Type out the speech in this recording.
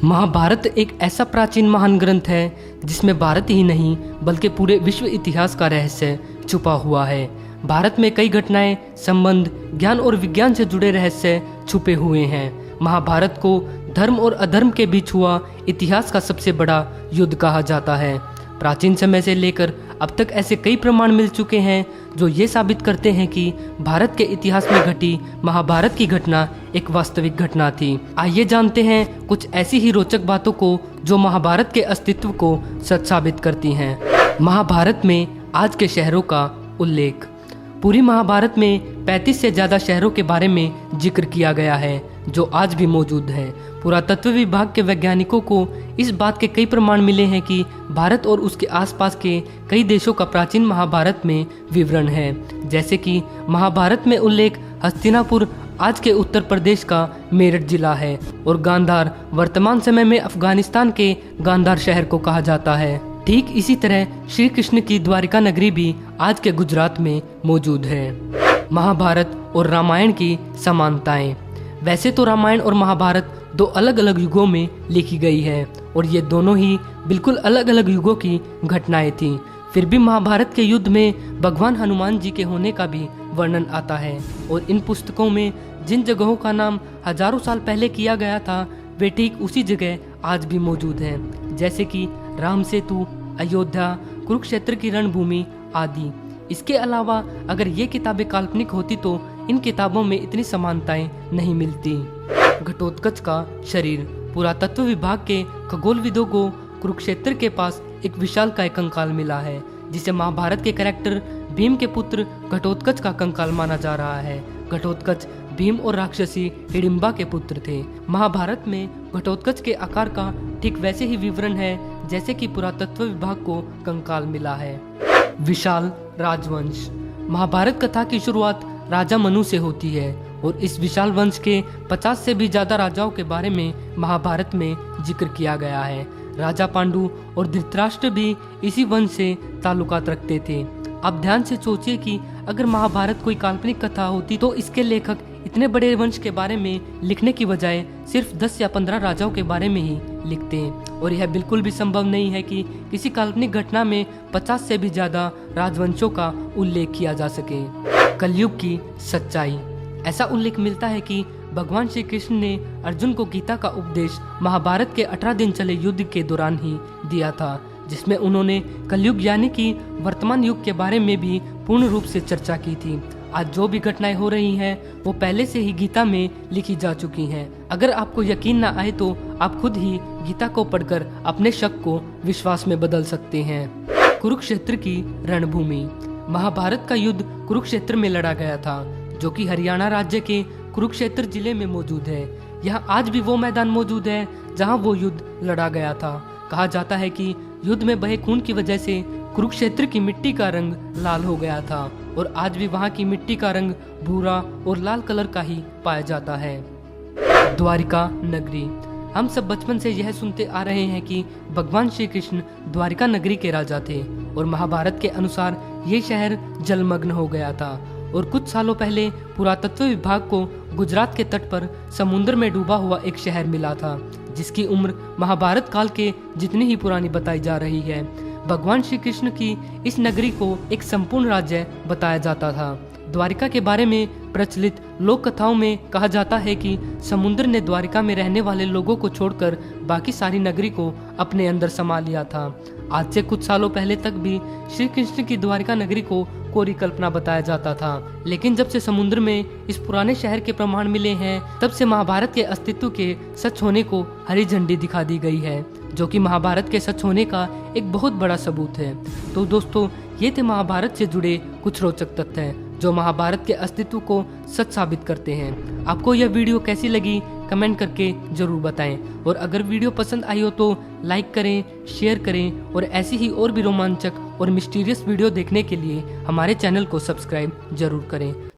महाभारत एक ऐसा प्राचीन महान ग्रंथ है जिसमें भारत ही नहीं बल्कि पूरे विश्व इतिहास का रहस्य छुपा हुआ है। भारत में कई घटनाएं, संबंध, ज्ञान और विज्ञान से जुड़े रहस्य छुपे हुए हैं। महाभारत को धर्म और अधर्म के बीच हुआ इतिहास का सबसे बड़ा युद्ध कहा जाता है। प्राचीन समय से लेकर अब तक ऐसे कई प्रमाण मिल चुके हैं जो ये साबित करते हैं कि भारत के इतिहास में घटी महाभारत की घटना एक वास्तविक घटना थी। आइए जानते हैं कुछ ऐसी ही रोचक बातों को जो महाभारत के अस्तित्व को सच साबित करती हैं। महाभारत में आज के शहरों का उल्लेख। पूरी महाभारत में 35 से ज्यादा शहरों के बारे में जिक्र किया गया है जो आज भी मौजूद हैं। पुरातत्व विभाग के वैज्ञानिकों को इस बात के कई प्रमाण मिले हैं कि भारत और उसके आसपास के कई देशों का प्राचीन महाभारत में विवरण है। जैसे कि महाभारत में उल्लेख हस्तिनापुर आज के उत्तर प्रदेश का मेरठ जिला है और गांधार वर्तमान समय में अफगानिस्तान के गांधार शहर को कहा जाता है। ठीक इसी तरह श्री कृष्ण की द्वारिका नगरी भी आज के गुजरात में मौजूद है। महाभारत और रामायण की समानताएं। वैसे तो रामायण और महाभारत दो अलग अलग युगों में लिखी गई है और ये दोनों ही बिल्कुल अलग अलग युगों की घटनाएं थीं। फिर भी महाभारत के युद्ध में भगवान हनुमान जी के होने का भी वर्णन आता है और इन पुस्तकों में जिन जगहों का नाम हजारों साल पहले किया गया था वे ठीक उसी जगह आज भी मौजूद हैं, जैसे कि राम सेतु, अयोध्या, कुरुक्षेत्र की रणभूमि आदि। इसके अलावा अगर ये किताबें काल्पनिक होती तो इन किताबों में इतनी समानताएं नहीं मिलती। घटोत्कच का शरीर। पुरातत्व विभाग के खगोलविदों को कुरुक्षेत्र के पास एक विशालकाय कंकाल मिला है जिसे महाभारत के कैरेक्टर भीम के पुत्र घटोत्कच का कंकाल माना जा रहा है। घटोत्कच भीम और राक्षसी हिडिंबा के पुत्र थे। महाभारत में घटोत्कच के आकार का ठीक वैसे ही विवरण है जैसे कि पुरातत्व विभाग को कंकाल मिला है। विशाल राजवंश। महाभारत कथा की शुरुआत राजा मनु से होती है और इस विशाल वंश के 50 से भी ज्यादा राजाओं के बारे में महाभारत में जिक्र किया गया है। राजा पांडु और धृतराष्ट्र भी इसी वंश से ताल्लुकात रखते थे। आप ध्यान से सोचिए कि अगर महाभारत कोई काल्पनिक कथा होती तो इसके लेखक इतने बड़े वंश के बारे में लिखने की बजाय सिर्फ 10 या 15 राजाओं के बारे में ही लिखते हैं और यह बिल्कुल भी संभव नहीं है कि किसी काल्पनिक घटना में 50 से भी ज्यादा राजवंशों का उल्लेख किया जा सके। कलयुग की सच्चाई। ऐसा उल्लेख मिलता है कि भगवान श्री कृष्ण ने अर्जुन को गीता का उपदेश महाभारत के 18 दिन चले युद्ध के दौरान ही दिया था, जिसमें उन्होंने कलयुग यानी कि वर्तमान युग के बारे में भी पूर्ण रूप से चर्चा की थी। आज जो भी घटनाएं हो रही हैं वो पहले से ही गीता में लिखी जा चुकी हैं। अगर आपको यकीन ना आए तो आप खुद ही गीता को पढ़कर अपने शक को विश्वास में बदल सकते हैं। कुरुक्षेत्र की रणभूमि। महाभारत का युद्ध कुरुक्षेत्र में लड़ा गया था जो कि हरियाणा राज्य के कुरुक्षेत्र जिले में मौजूद है। यहाँ आज भी वो मैदान मौजूद है जहाँ वो युद्ध लड़ा गया था। कहा जाता है कि युद्ध में बहे खून की वजह से कुरुक्षेत्र की मिट्टी का रंग लाल हो गया था और आज भी वहाँ की मिट्टी का रंग भूरा और लाल कलर का ही पाया जाता है। द्वारिका नगरी। हम सब बचपन से यह सुनते आ रहे हैं कि भगवान श्री कृष्ण द्वारिका नगरी के राजा थे और महाभारत के अनुसार ये शहर जलमग्न हो गया था और कुछ सालों पहले पुरातत्व विभाग को गुजरात के तट पर समुद्र में डूबा हुआ एक शहर मिला था जिसकी उम्र महाभारत काल के जितनी ही पुरानी बताई जा रही है। भगवान श्री कृष्ण की इस नगरी को एक संपूर्ण राज्य बताया जाता था। द्वारिका के बारे में प्रचलित लोक कथाओं में कहा जाता है कि समुद्र ने द्वारिका में रहने वाले लोगों को छोड़कर बाकी सारी नगरी को अपने अंदर समा लिया था। आज से कुछ सालों पहले तक भी श्री कृष्ण की द्वारिका नगरी को कोरी कल्पना बताया जाता था, लेकिन जब से समुद्र में इस पुराने शहर के प्रमाण मिले हैं तब से महाभारत के अस्तित्व के सच होने को हरी झंडी दिखा दी गई है, जो कि महाभारत के सच होने का एक बहुत बड़ा सबूत है। तो दोस्तों, ये थे महाभारत से जुड़े कुछ रोचक तथ्य जो महाभारत के अस्तित्व को सच साबित करते हैं। आपको यह वीडियो कैसी लगी कमेंट करके जरूर बताएं और अगर वीडियो पसंद आई हो तो लाइक करें, शेयर करें और ऐसी ही और भी रोमांचक और मिस्टीरियस वीडियो देखने के लिए हमारे चैनल को सब्सक्राइब जरूर करें।